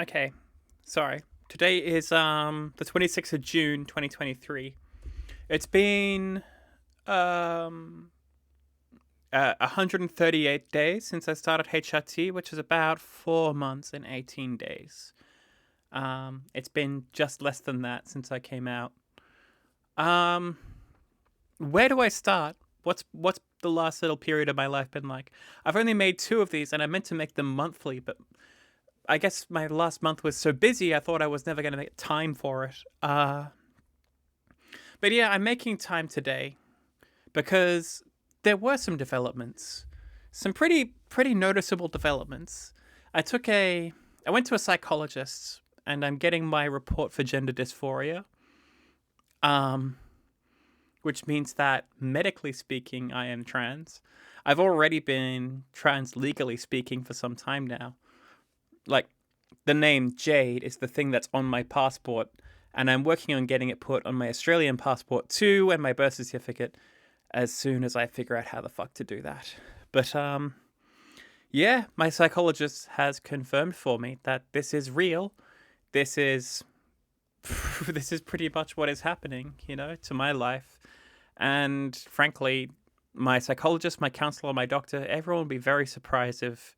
Okay, sorry. Today is the 26th of June 2023. It's been um 138 days since I started HRT, which is about 4 months and 18 days. It's been just less than that since I came out. Um where do I start? What's the last little period of my life been like? I've only made two of these and I meant to make them monthly, but I guess my last month was so busy I thought I was never going to make time for it. But yeah, I'm making time today because there were some developments, some pretty noticeable developments. I went to a psychologist and I'm getting my report for gender dysphoria. Um which means that medically speaking I am trans. I've already been trans legally speaking for some time now. Like the name Jade is the thing that's on my passport and I'm working on getting it put on my Australian passport too and my birth certificate as soon as I figure out how the fuck to do that. But yeah, my psychologist has confirmed for me that this is real. This is this is pretty much what is happening, to my life. And frankly, my psychologist, my counselor, my doctor, everyone would be very surprised if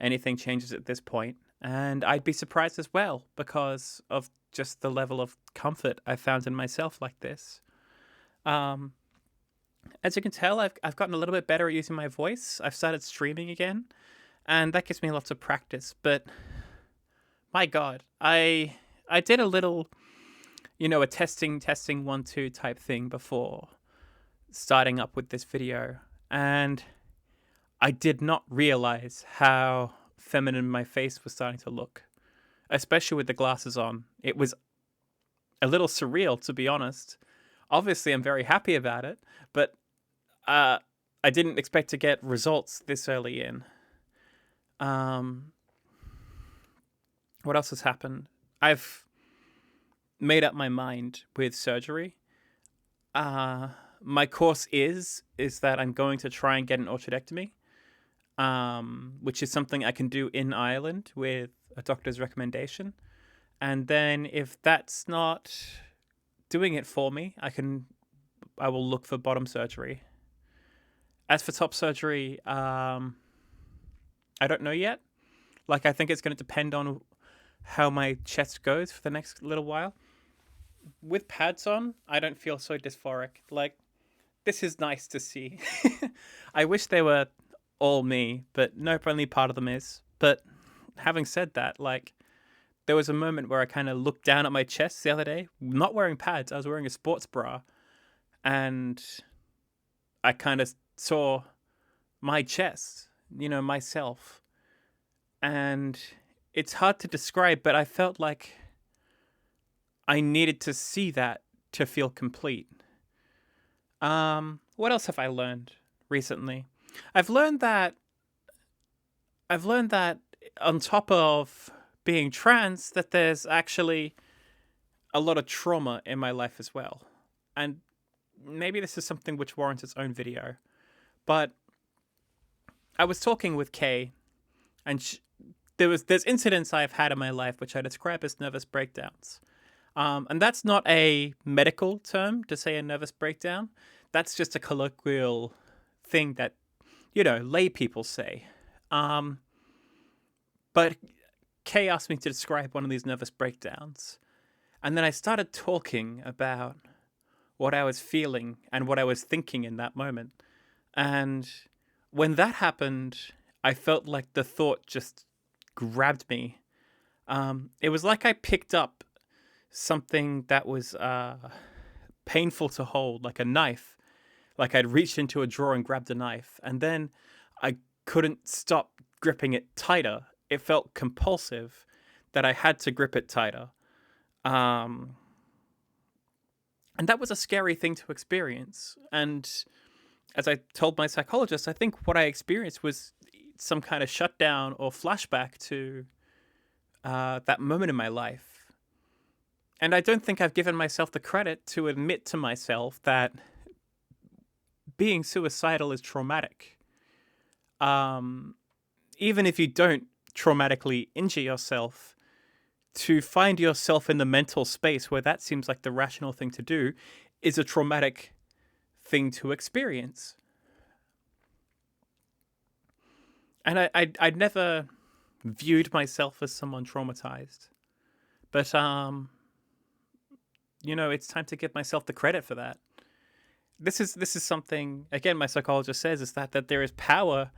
anything changes at this point. And I'd be surprised as well because of just the level of comfort I found in myself like this. Um, as you can tell, I've gotten a little bit better at using my voice. I've started streaming again, and that gives me lots of practice. But my God, I did a little, a testing 1 2 type thing before starting up with this video, and I did not realize how feminine my face was starting to look, especially with the glasses on. It was a little surreal, to be honest. Obviously, I'm very happy about it, but I didn't expect to get results this early in. Um, what else has happened? I've made up my mind with surgery. My course is that I'm going to try and get an orchidectomy, which is something I can do in Ireland with a doctor's recommendation. And then if that's not doing it for me, I will look for bottom surgery. As for top surgery, I don't know yet. Like, I think it's going to depend on how my chest goes for the next little while. With pads on, I don't feel so dysphoric. Like, this is nice to see. I wish they were all me, but nope, only part of them is. But having said that, like, there was a moment where I kind of looked down at my chest the other day, not wearing pads, I was wearing a sports bra, and I kind of saw my chest, myself. And it's hard to describe, but I felt like I needed to see that to feel complete. What else have I learned recently? I've learned that I've learned that on top of being trans, that there's actually a lot of trauma in my life as well. And maybe this is something which warrants its own video. But I was talking with Kay, and there's incidents I've had in my life which I describe as nervous breakdowns. And that's not a medical term to say a nervous breakdown. That's just a colloquial thing that, lay people say. But Kay asked me to describe one of these nervous breakdowns. And then I started talking about what I was feeling and what I was thinking in that moment. And when that happened, I felt like the thought just grabbed me. It was like I picked up something that was painful to hold, like a knife. Like I'd reached into a drawer and grabbed a knife, and then I couldn't stop gripping it tighter. It felt compulsive that I had to grip it tighter. And that was a scary thing to experience. And as I told my psychologist, I think what I experienced was some kind of shutdown or flashback to that moment in my life. And I don't think I've given myself the credit to admit to myself that being suicidal is traumatic. Even if you don't traumatically injure yourself, to find yourself in the mental space where that seems like the rational thing to do is a traumatic thing to experience. And I'd never viewed myself as someone traumatized. But, it's time to give myself the credit for that. This is something, again, my psychologist says, is that there is power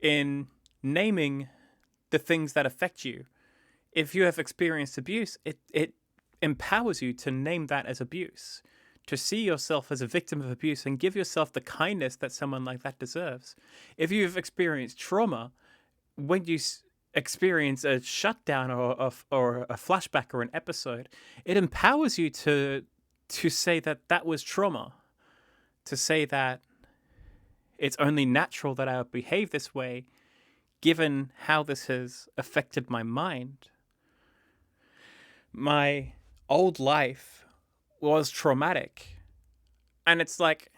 in naming the things that affect you. If you have experienced abuse, it empowers you to name that as abuse, to see yourself as a victim of abuse and give yourself the kindness that someone like that deserves. If you've experienced trauma, when you experience a shutdown or a flashback or an episode, it empowers you to say that was trauma, to say that it's only natural that I would behave this way given how this has affected my mind. My old life was traumatic. And it's like,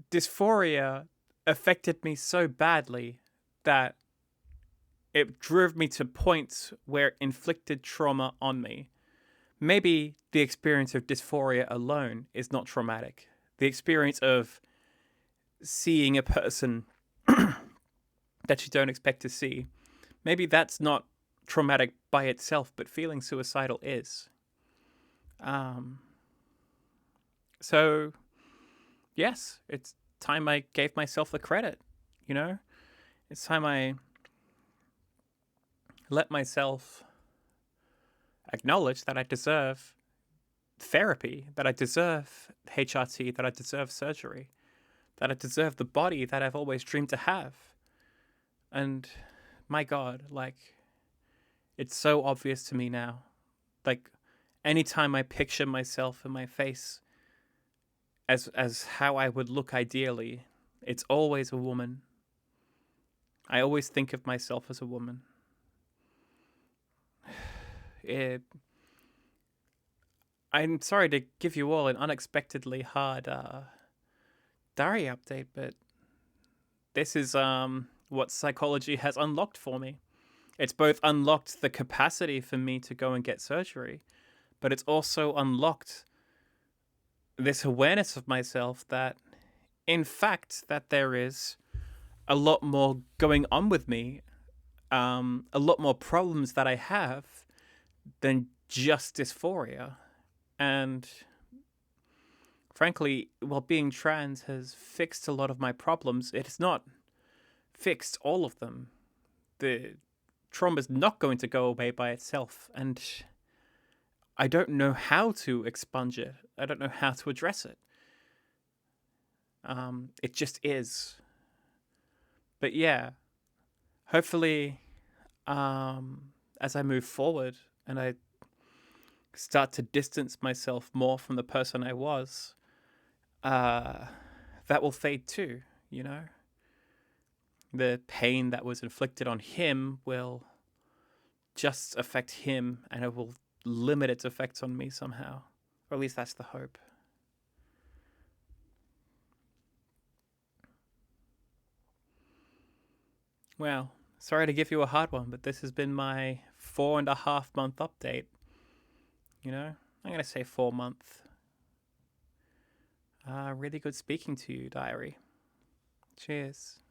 dysphoria affected me so badly that it drove me to points where it inflicted trauma on me. Maybe the experience of dysphoria alone is not traumatic. The experience of seeing a person that you don't expect to see, maybe that's not traumatic by itself, but feeling suicidal is. So, yes, it's time I gave myself the credit, It's time I let myself acknowledge that I deserve therapy, that I deserve HRT, that I deserve surgery, that I deserve the body that I've always dreamed to have. And my God, it's so obvious to me now. Anytime I picture myself in my face as how I would look ideally, it's always a woman. I always think of myself as a woman. I'm sorry to give you all an unexpectedly hard diary update, but this is what psychology has unlocked for me. It's both unlocked the capacity for me to go and get surgery, but it's also unlocked this awareness of myself that, in fact, that there is a lot more going on with me, a lot more problems that I have than just dysphoria. And frankly, while being trans has fixed a lot of my problems, it has not fixed all of them. The trauma is not going to go away by itself, and I don't know how to expunge it. I don't know how to address it. It just is. But yeah, hopefully, as I move forward and I start to distance myself more from the person I was, that will fade too, The pain that was inflicted on him will just affect him, and it will limit its effects on me somehow. Or at least that's the hope. Well, sorry to give you a hard one, but this has been my 4.5 month update. I'm going to say 4 month. Really good speaking to you, diary. Cheers.